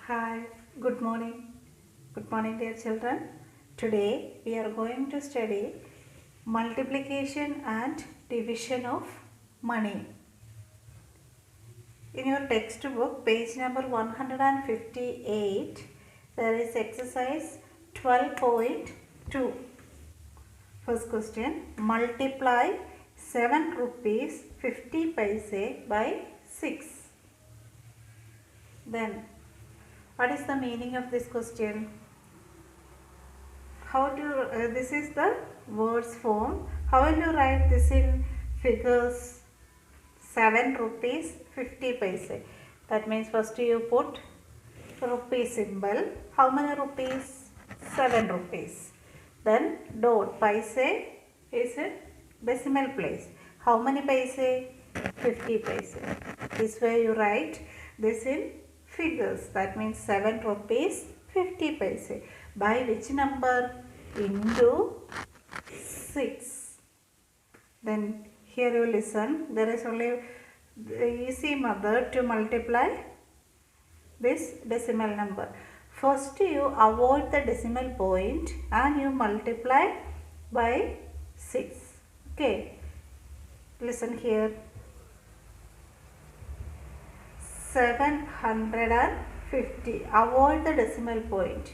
Hi, good morning. Good morning, dear children. Today we are going to study multiplication and division of money. In your textbook, page number 158, there is exercise 12.2. First question, multiply 7 rupees 50 paise by 6. Then, what is the meaning of this question? This is the words form. How will you write this in figures? 7 rupees 50 paise. That means first you put rupee symbol. How many rupees? 7 rupees. Then dot. Paise is in decimal place. How many paise? 50 paise. This way you write this in figures. That means 7 rupees 50 paise. By which number? Into 6. Then here you listen. There is only the easy method to multiply this decimal number. First you avoid the decimal point and you multiply by 6. Okay. Listen here. 750. Avoid the decimal point.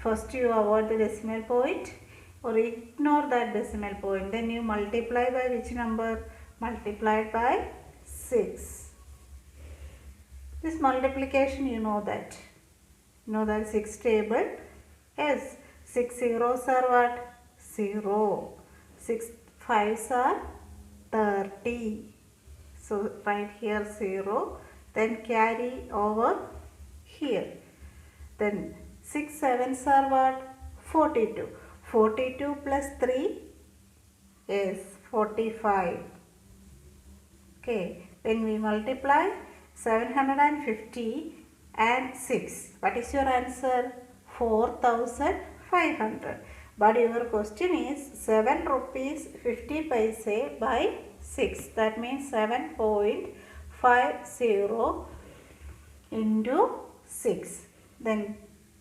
First you avoid the decimal point or ignore that decimal point. Then you multiply by which number? Multiplied by 6. This multiplication you know that. You know that 6 table? Yes. 6 zeros are what? 0. 6 fives are 30. So write here 0. Then carry over here. Then 6 sevens are what? 42. 42 plus 3 is 45. Okay. When we multiply 750 and 6. What is your answer? 4500. But your question is 7 rupees 50 paise by 6. That means 7.50 into 6. Then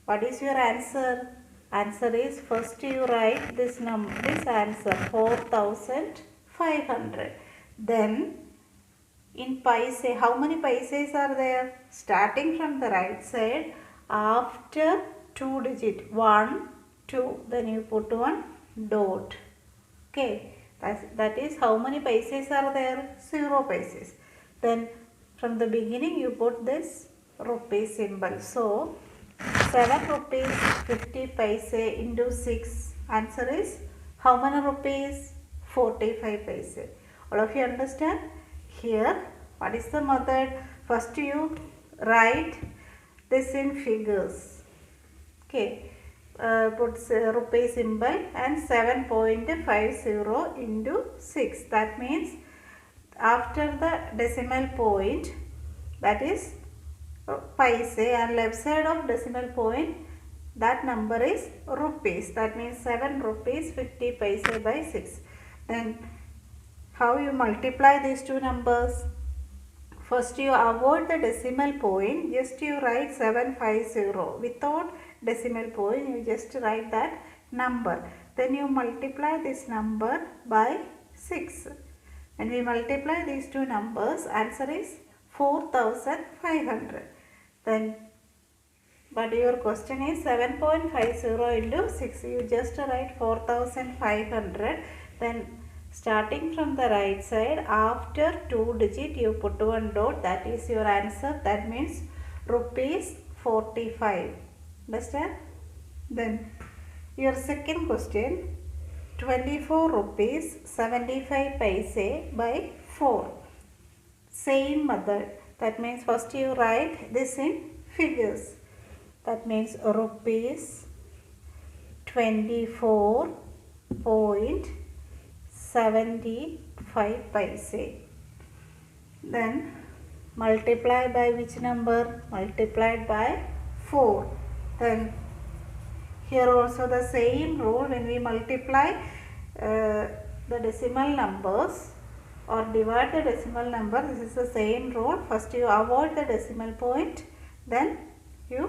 what is your answer? Answer is first you write this answer 4500. Then in paise, how many paises are there? Starting from the right side, after 2 digit 1, 2, then you put one dot. Okay, that is how many paises are there? 0 paises. Then from the beginning you put this rupee symbol. So 7 rupees 50 paise into 6. Answer is how many rupees? 45 paise. All of you understand? Here, what is the method? First you write this in figures. Okay. Put rupee symbol and 7.50 into 6. That means after the decimal point, that is paise, and left side of decimal point, that number is rupees. That means 7 rupees 50 paise by 6. Then how you multiply these two numbers? First you avoid the decimal point. Just you write 750. Without decimal point you just write that number. Then you multiply this number by 6. When we multiply these two numbers, answer is 4500. Then, but your question is 7.50 into 6. You just write 4500. Then starting from the right side, after 2 digit you put one dot. That is your answer. That means rupees 45. Understand? Then your second question, 24 rupees 75 paise by 4. Same method. That means first you write this in figures. That means rupees 24.75 paise. Then multiply by which number? Multiplied by 4. Then here also the same rule. When we multiply the decimal numbers or divide the decimal number, this is the same rule. First you avoid the decimal point, then you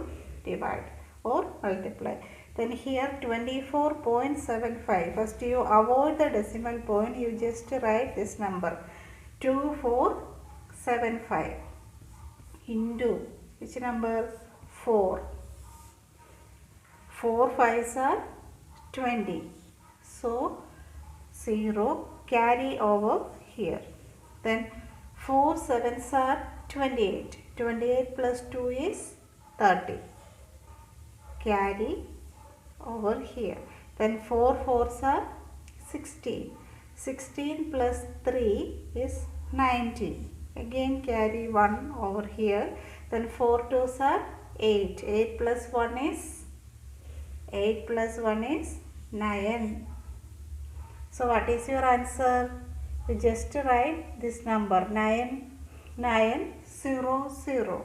divide or multiply. Then here 24.75. First you avoid the decimal point. You just write this number 2475 into which number? 4. 4 5s are 20. So 0 carry over here. Then 4 7s are 28. 28 plus 2 is 30. Carry over here. Then 4 4s are 16. 16 plus 3 is 19. Again carry 1 over here. Then 4 2s are 8. 8 plus 1 is 8 plus 1 is 9. So what is your answer? You just write this number 9900.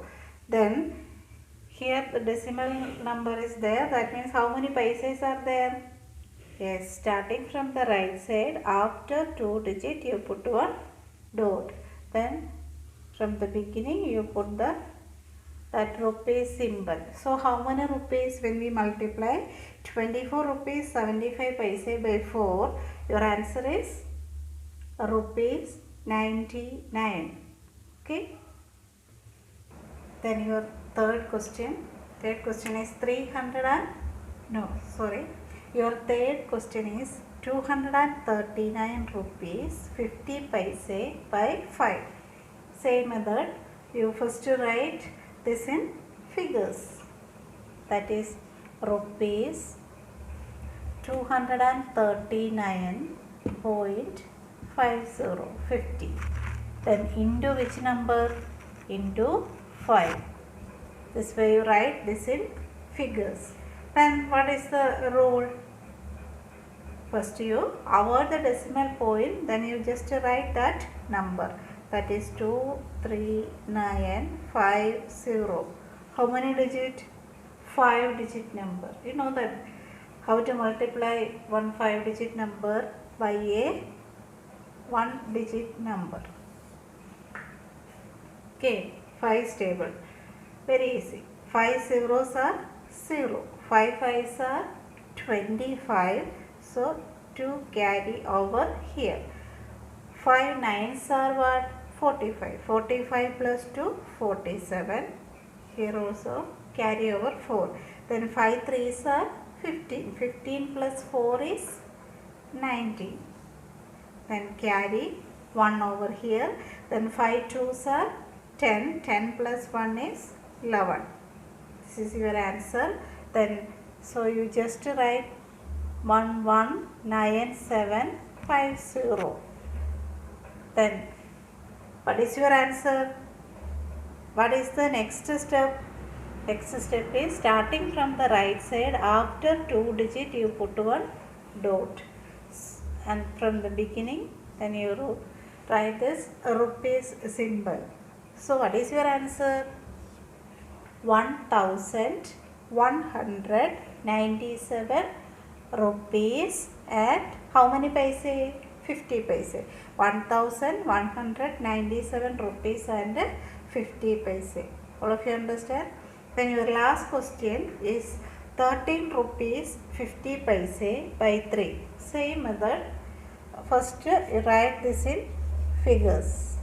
Then here the decimal number is there. That means how many paisas are there? Yes, starting from the right side, after 2 digit you put one dot. Then from the beginning you put that rupees symbol. So how many rupees when we multiply 24 rupees 75 paise by 4? Your answer is rupees 99. Okay. Then your third question. Third question is 300 and no sorry. Your third question is 239 rupees 50 paise by 5. Same method. You first write this in figures. That is rupees 239.50. Then into which number? Into 5. This way you write this in figures. Then what is the rule? First you avoid the decimal point, then you just write that number. That is 23950. How many digit? 5 digit number. You know that how to multiply one 5 digit number by a 1 digit number. Okay, 5 stable. Very easy. 5 zeros are 0. 5 5s are 25. So 2 carry over here. 5 9s are what? 45. 45 plus 2 47. Here also carry over 4. Then 5 3s are 15. 15 plus 4 is 19. Then carry 1 over here. Then 5 2s are 10. 10 plus 1 is 11. This is your answer. Then so you just write 119750. Then what is your answer? What is the next step? Next step is starting from the right side, after 2 digit you put one dot, and from the beginning then you write this rupees symbol. So what is your answer? 1197 rupees at how many paise? 50 paise. 1197 rupees and 50 paise. All of you understand? Then your last question is 13 rupees 50 paise by 3. Same method. First you write this in figures.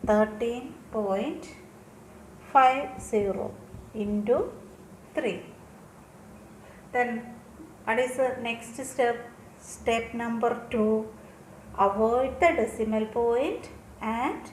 13.50 into 3. Then what is the next step? Step number 2. Avoid the decimal point and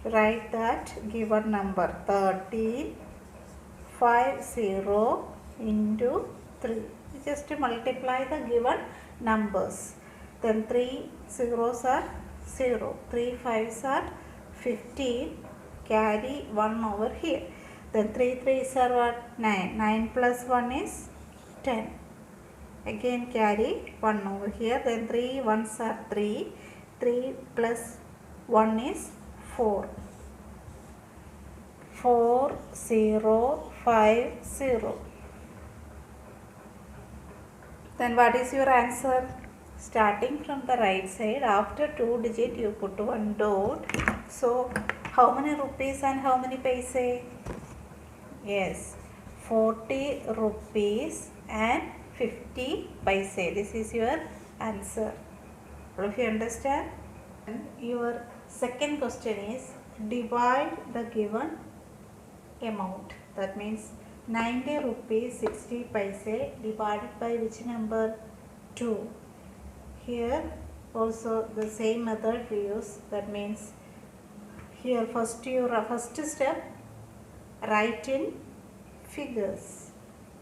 write that given number 13.50 into 3. Just multiply the given numbers. Then 3 zeros are 0. 3 5s are 15. Carry 1 over here. Then 3 3s are what? 9. 9 plus 1 is 10. Again carry 1 over here. Then 3 1s are 3. 3 plus 1 is 4. 4050. Then what is your answer? Starting from the right side, after 2 digit you put one dot. So how many rupees and how many paise? Yes, 40 rupees and 50 paise. This is your answer. If you understand, and your second question is divide the given amount. That means 90 rupees 60 paise divided by which number? 2. Here also the same method we use. That means here first step, write in figures.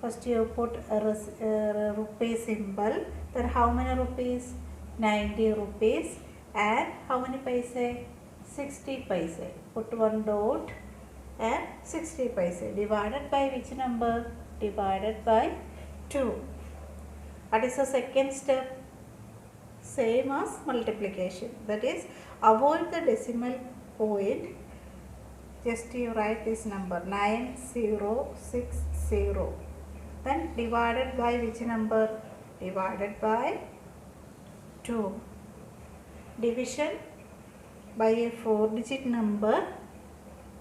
First you put a rupee symbol. Then how many rupees? 90 rupees. And how many paise? 60 paise. Put one dot and 60 paise. Divided by which number? Divided by 2. What is the second step? Same as multiplication. That is, avoid the decimal point. Just you write this number 9060. Then divided by which number? Divided by 2. Division by a 4-digit number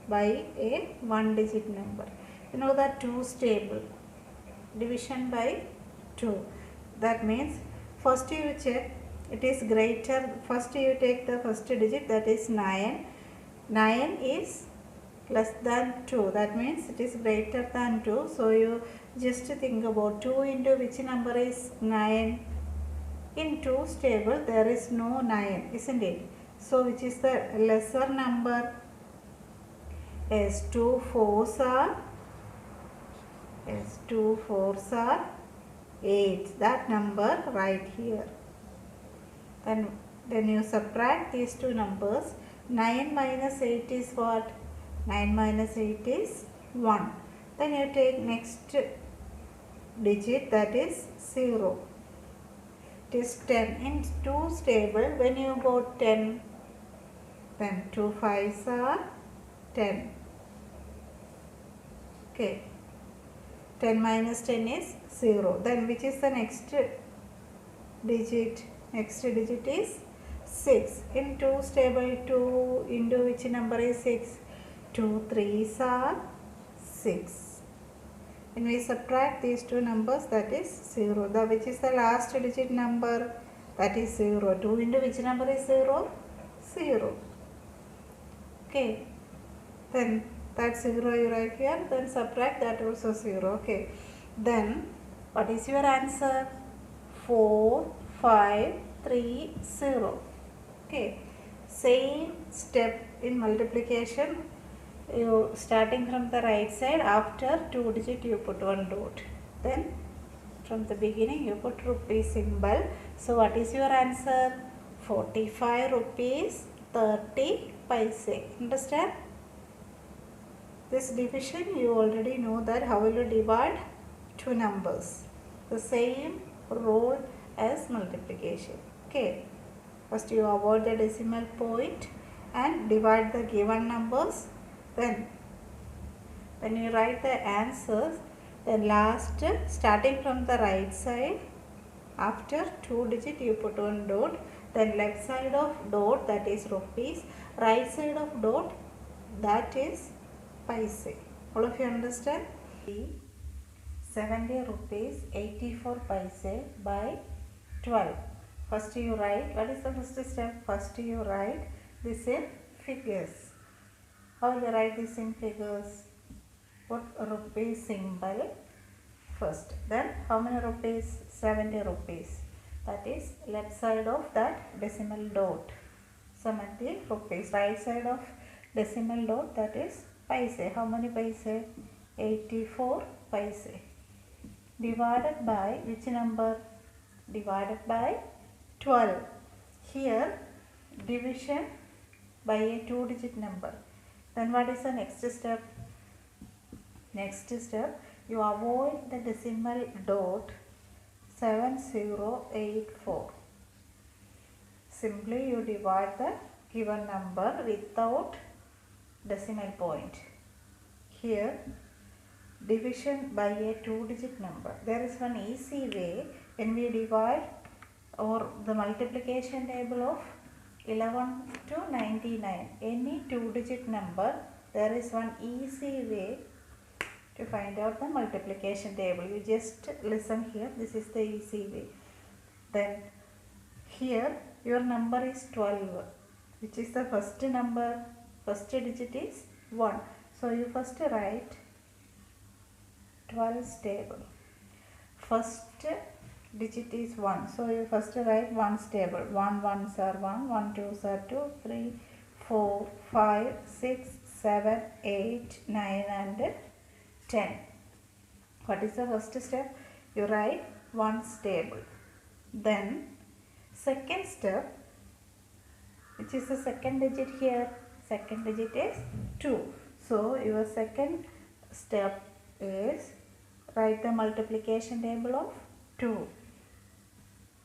by a 1-digit number. You know that 2's table. Division by 2. That means first you check it is greater. First you take the first digit, that is 9. 9 is less than 2. That means it is greater than 2. So you just think about 2 into which number is 9. In 2's table there is no 9, isn't it? So which is the lesser number? Yes, 2 fours are 8. That number right here. Then you subtract these two numbers. 9 minus 8 is what? 9 minus 8 is 1. Then you take next digit, that is 0. It is 10. In 2's table, when you go 10, then 2 5s are 10. Okay. 10 minus 10 is 0. Then which is the next digit? Next digit is 6. In 2's table, 2 into which number is 6? 2 3s are 6. When we subtract these two numbers, that is 0. Which is the last digit number? That is 0. 2 into which number is 0? 0. Okay. Then that 0 you write here. Then subtract that also 0. Okay. Then what is your answer? 4 5 3 0. Okay. Same step in multiplication. You starting from the right side, after 2 digit you put one dot. Then from the beginning you put rupee symbol. So what is your answer? 45 rupees 30 paise. Understand? This division you already know that how will you divide two numbers. The same rule as multiplication. Okay. First you avoid the decimal point and divide the given numbers. Then when you write the answers, then last starting from the right side, after 2 digit you put one dot. Then left side of dot, that is rupees. Right side of dot, that is paise. All of you understand? 70 rupees 84 paise by 12. First you write, what is the first step? First you write this in figures. How will you write this in figures? Put rupee symbol first. Then how many rupees? 70 rupees. That is left side of that decimal dot. 70 rupees. Right side of decimal dot, that is paise. How many paise? 84 paise. Divided by which number? Divided by 12. Here division by a 2-digit number. Then what is the next step? Next step, you avoid the decimal dot 7084. Simply you divide the given number without decimal point. Here division by a 2-digit number. There is one easy way. When we divide or the multiplication table of 11 to 99, any 2-digit number, there is one easy way to find out the multiplication table. You just listen here. This is the easy way. Then here your number is 12, which is the first number. First digit is 1. So you first write 12 table. First digit is 1. So you first write 1's table. 1 1s are 1, 1 2s are 2, 3, 4, 5, 6, 7, 8, 9 and 10. What is the first step? You write 1's table. Then second step, which is the second digit here. Second digit is 2. So your second step is write the multiplication table of 2.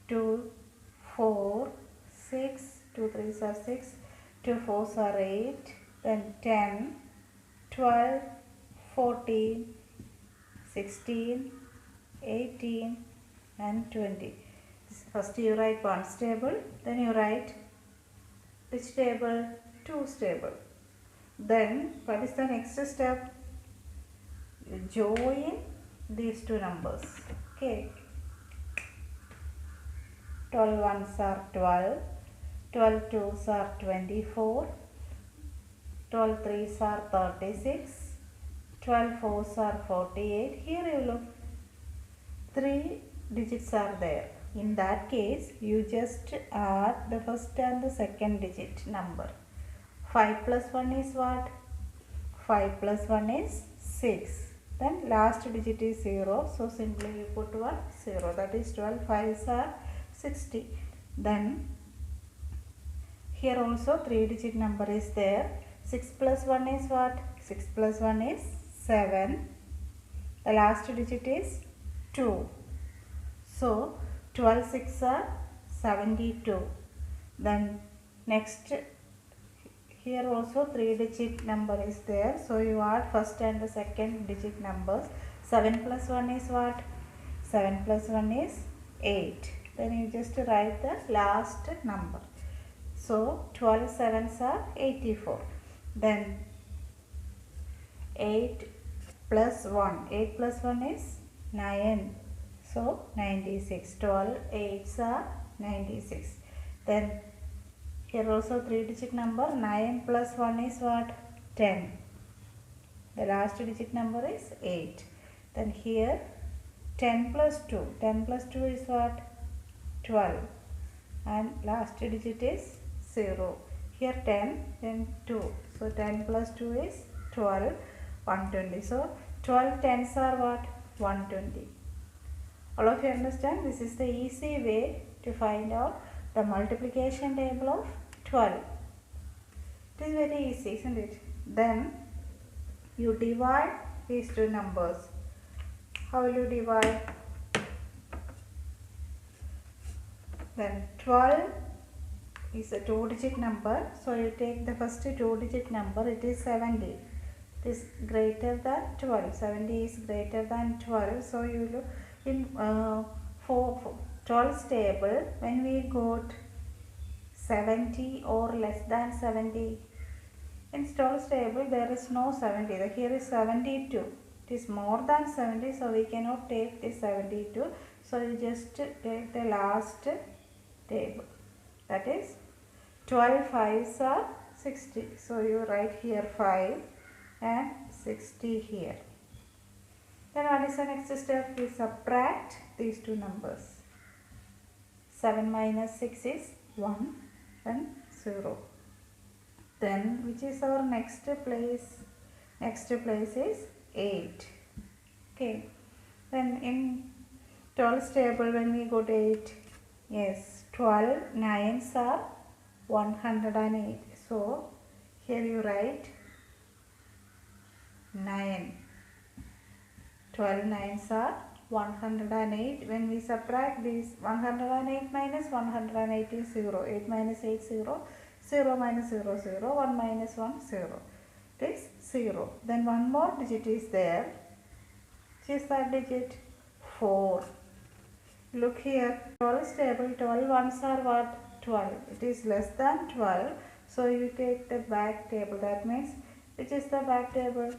2, 4, 6, 2 3s are 6, 2 4s are 8, then 10, 12, 14, 16, 18 and 20. First you write 1's table, then you write which table? 2's table. Then what is the next step? You join these two numbers. Okay. 12 1s are 12, 12 2s are 24, 12 3s are 36, 12 4s are 48. Here you look, 3 digits are there. In that case, you just add the first and the second digit number. 5 plus 1 is what? 5 plus 1 is 6. Then last digit is 0. So simply you put 1 0. That is 12. 5s are 60. Then here also 3 digit number is there. 6 plus 1 is what? 6 plus 1 is 7. The last digit is 2. So 12 6 are 72. Then next, here also 3 digit number is there. So you add first and the second digit numbers. 7 plus 1 is what? 7 plus 1 is 8. Then you just write the last number. So 12 7s are 84. Then 8 plus 1. 8 plus 1 is 9. So 96. 12 8s are 96. Then here also 3 digit number. 9 plus 1 is what? 10. The last digit number is 8. Then here 10 plus 2. 10 plus 2 is what? 12. And last digit is 0. Here 10, then 2. So 10 plus 2 is 12. 120. So 12 10s are what? 120. All of you understand? This is the easy way to find out the multiplication table of 12. It is very easy, isn't it? Then you divide these two numbers. How will you divide? Then 12 is a 2-digit number. So you take the first 2-digit number. It is 70. It is greater than 12. 70 is greater than 12. So you look in for 12's table, when we got 70 or less than 70, in 12's table there is no 70. Here is 72. It is more than 70, so we cannot take this 72. So you just take the last table. That is 12 5s are 60. So you write here 5 and 60 here. Then what is the next step? We subtract these two numbers. 7 minus 6 is 1 and 0. Then which is our next place? Next place is 8. Okay. Then in 12's table when we got 8, yes, 12 9s are 108. So here you write 9. 12 9s are 108. When we subtract these, 108 minus 108 is 0. 8 minus 8 0. 0 minus 0 0. 1 minus 1 0. It is 0. Then one more digit is there. Which is that digit? 4. Look here. 12's table. 12 ones are what? 12. It is less than 12. So you take the back table. That means which is the back table?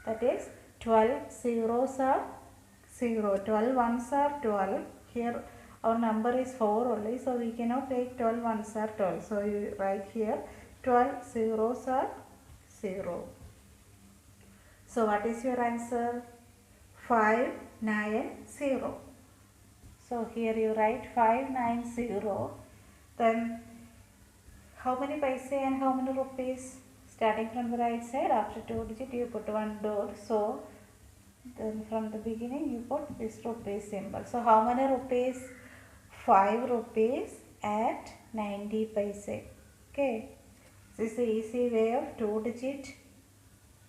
That is 12 zeros are 0. 12 ones are 12. Here our number is 4 only, so we cannot take 12 ones are 12. So you write here 12 zeros are 0. So what is your answer? 590. So here you write 590. Then how many paise and how many rupees? Starting from the right side, after 2 digit you put one dot. So then from the beginning you put this rupees symbol. So how many rupees? 5 rupees at 90 paise. Okay. This is the easy way of 2 digit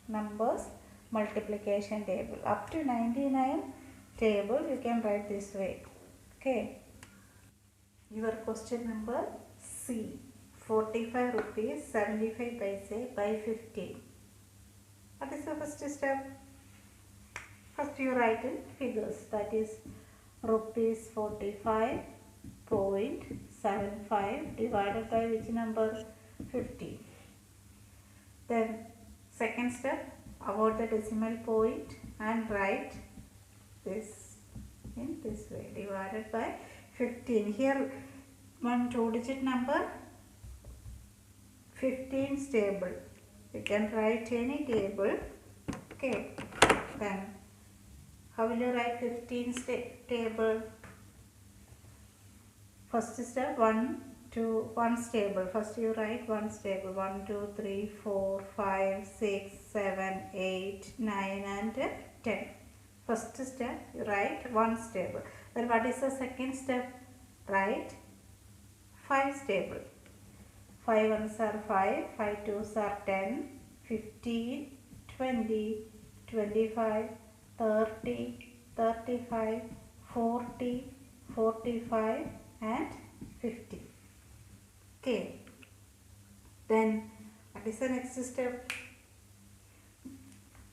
numbers multiplication table. Up to 99 table you can write this way. Okay. Your question number C. 45 rupees 75 paise by 50. What is the first step? First you write in figures, that is rupees 45.75 divided by which number? 50. Then second step, avoid the decimal point and write this in this way, divided by 15. Here one 2 digit number, 15 table. You can write any table. Okay. Then how will you write 15 table? First step, 1 to 1 table. First you write 1 table. 1, 2, 3, 4, 5, 6, 7, 8, 9 and 10. First step you write 1 table. Then what is the second step? Write 5 table. 5 ones are 5, 5 twos are 10, 15, 20, 25, 30, 35, 40, 45 and 50. Okay. Then what is the next step?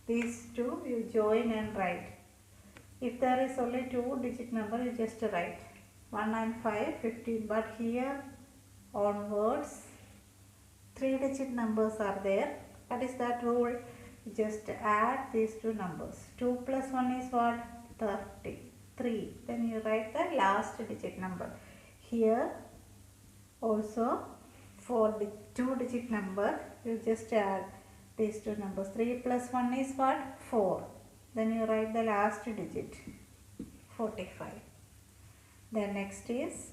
These two you join and write. If there is only 2 digit number, you just write 1 and 5, 15. But here onwards 3 digit numbers are there. What is that rule? Just add these two numbers. 2 plus 1 is what? 33. Then you write the last digit number. Here also for the 2 digit number, you just add these two numbers. 3 plus 1 is what? 4. Then you write the last digit, 45. Then next is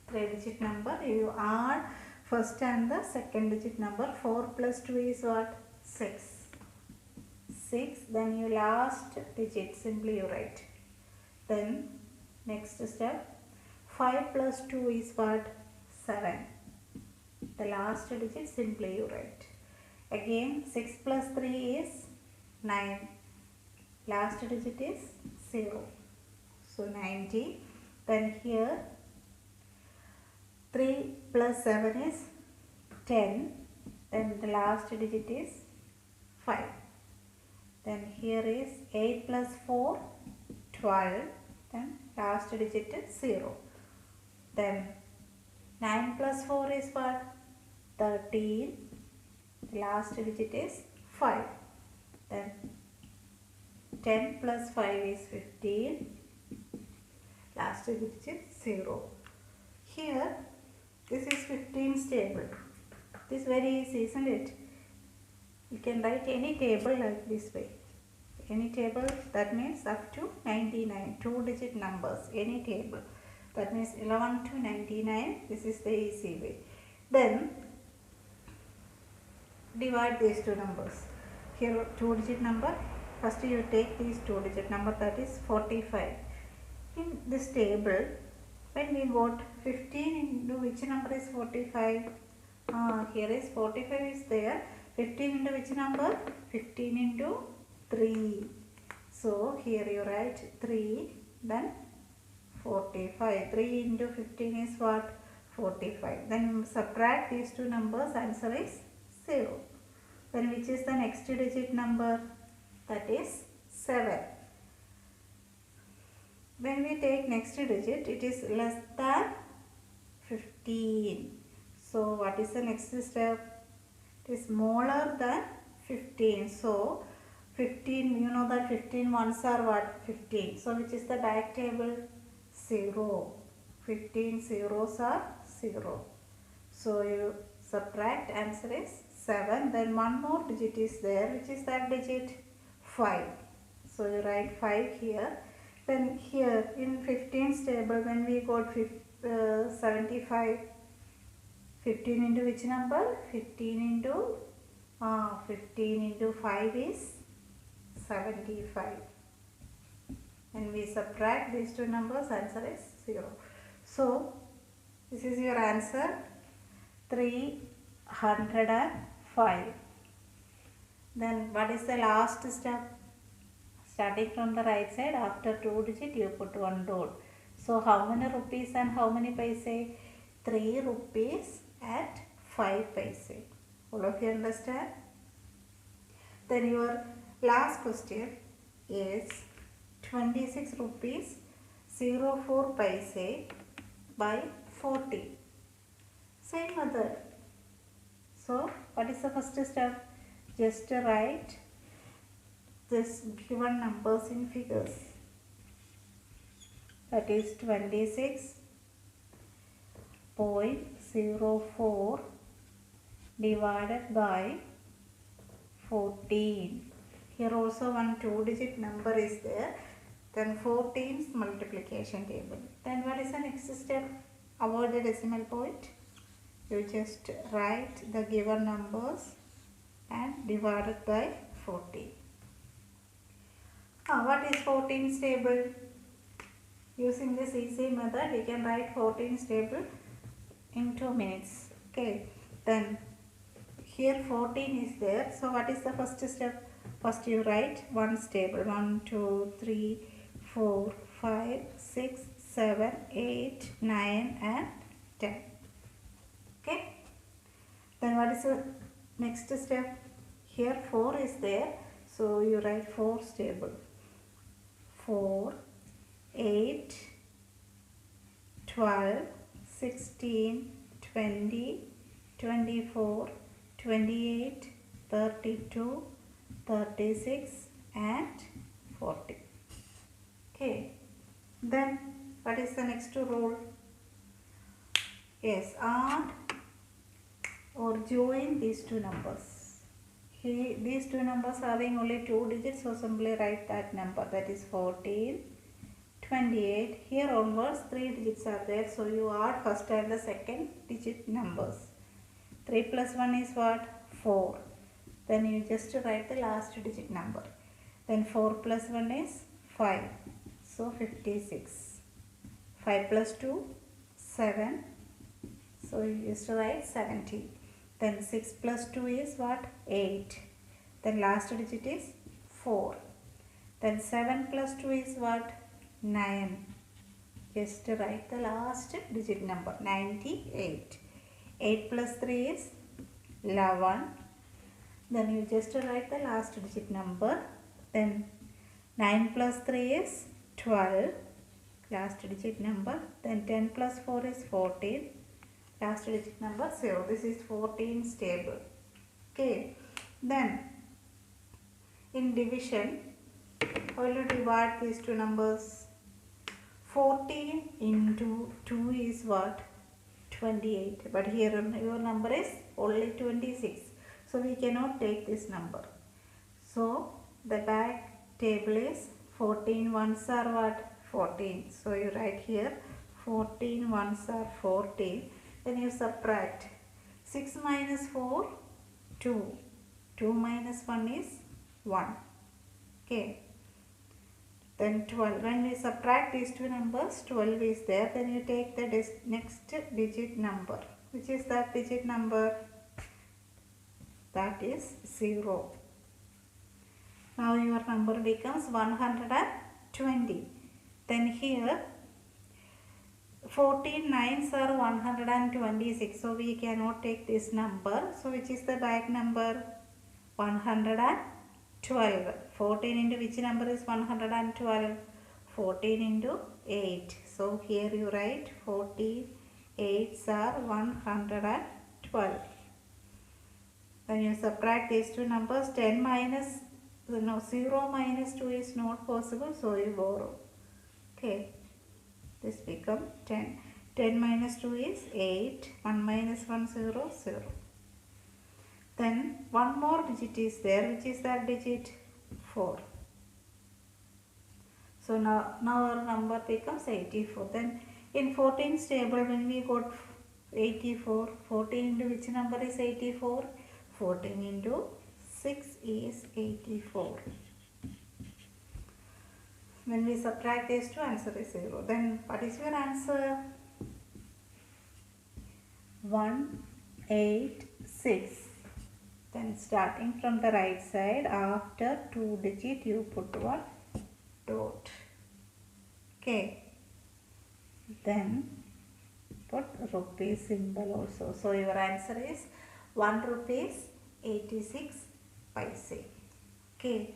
3 digit number. You add first and the second digit number. 4 plus 2 is what? 6. 6. Then you last digit, simply you write. Then next step, 5 plus 2 is what? 7. The last digit, simply you write. Again 6 plus 3 is 9. Last digit is 0. So 90. Then here 3 plus 7 is 10. Then the last digit is 5. Then here is 8 plus 4, 12. Then last digit is 0. Then 9 plus 4 is what? 13. The last digit is 5. Then 10 plus 5 is 15. Last digit is 0. Here this is 15 table. This is very easy, isn't it? You can write any table like this way. Any table, that means up to 99. 2 digit numbers, any table. That means 11 to 99. This is the easy way. Then divide these two numbers. Here 2 digit number. First you take these 2 digit number, that is 45. In this table, when we got 15 into which number is 45? Here is 45 is there. 15 into which number? 15 into 3. So here you write 3, then 45. 3 into 15 is what? 45. Then subtract these two numbers, answer is 0. Then which is the next digit number? That is 7. When we take next digit, it is less than 15. So what is the next step? It is smaller than 15. So 15, you know that 15 ones are what? 15. So which is the back table? 0. 15 zeros are 0. So you subtract, answer is 7. Then one more digit is there. Which is that digit? 5. So you write 5 here. Then here in 15's table, when we got 75, 15 into which number? 15 into 5 is 75. When we subtract these two numbers, answer is 0. So this is your answer, 305. Then what is the last step? Starting from the right side, after 2 digit you put 1 dot. So how many rupees and how many paise? 3 rupees at 5 paise. All of you understand? Then your last question is 26 rupees 04 paise by 40. Same method. So what is the first step? Just write this given numbers in figures. That is 26.04 divided by 14. Here also one 2-digit number is there. Then 14's multiplication table. Then what is the next step? Avoid the decimal point. You just write the given numbers and divide it by 14. What is 14's table? Using this easy method, we can write 14's table in 2 minutes. Okay. Then here 14 is there. So what is the first step? First you write 1's table. 1, 2, 3, 4, 5, 6, 7, 8, 9 and 10. Okay. Then what is the next step? Here 4 is there. So you write 4's table. 4, 8, 12, 16, 20, 24, 28, 32, 36 and 40. Okay. Then what is the next rule? Yes, add or join these two numbers. Here, these two numbers having only 2 digits, so simply write that number, that is 14, 28. Here onwards 3 digits are there, so you add first and the second digit numbers. 3 plus 1 is what? 4. Then you just write the last digit number. Then 4 plus 1 is 5, so 56. 5 plus 2, 7, so you just write 70. Then 6 plus 2 is what? 8. Then last digit is 4. Then 7 plus 2 is what? 9. Just write the last digit number, 98. 8 plus 3 is 11. Then you just write the last digit number. Then 9 plus 3 is 12. Last digit number. Then 10 plus 4 is 14. Last digit number 0. This is 14's table. Okay. Then in division, how will you divide these two numbers? 14 into 2 is what? 28. But here your number is only 26. So we cannot take this number. So the back table is 14 ones are what? 14. So you write here 14 ones are 14. Then you subtract 6 minus 4, 2. 2 minus 1 is 1. Okay. Then 12. When we subtract these two numbers, 12 is there. Then you take the next digit number. Which is that digit number? That is 0. Now your number becomes 120. Then here 14 nines are 126. So we cannot take this number. So which is the back number? 112. 14 into which number is 112? 14 into 8. So here you write 14 8s are 112. Then you subtract these two numbers. 10 minus So now 0 minus 2 is not possible, so you borrow. Okay, this become 10. 10 minus 2 is 8. 1 minus 1, 0, 0. Then one more digit is there. Which is that digit? 4. So now our number becomes 84. Then in 14's table, when we got 84, 14 into which number is 84? 14 into 6 is 84. When we subtract these two, answer is 0. Then what is your answer? 186. Then starting from the right side, after 2 digit you put one dot. Okay. Then put rupee symbol also. So your answer is 1 rupees 86 paise. Okay.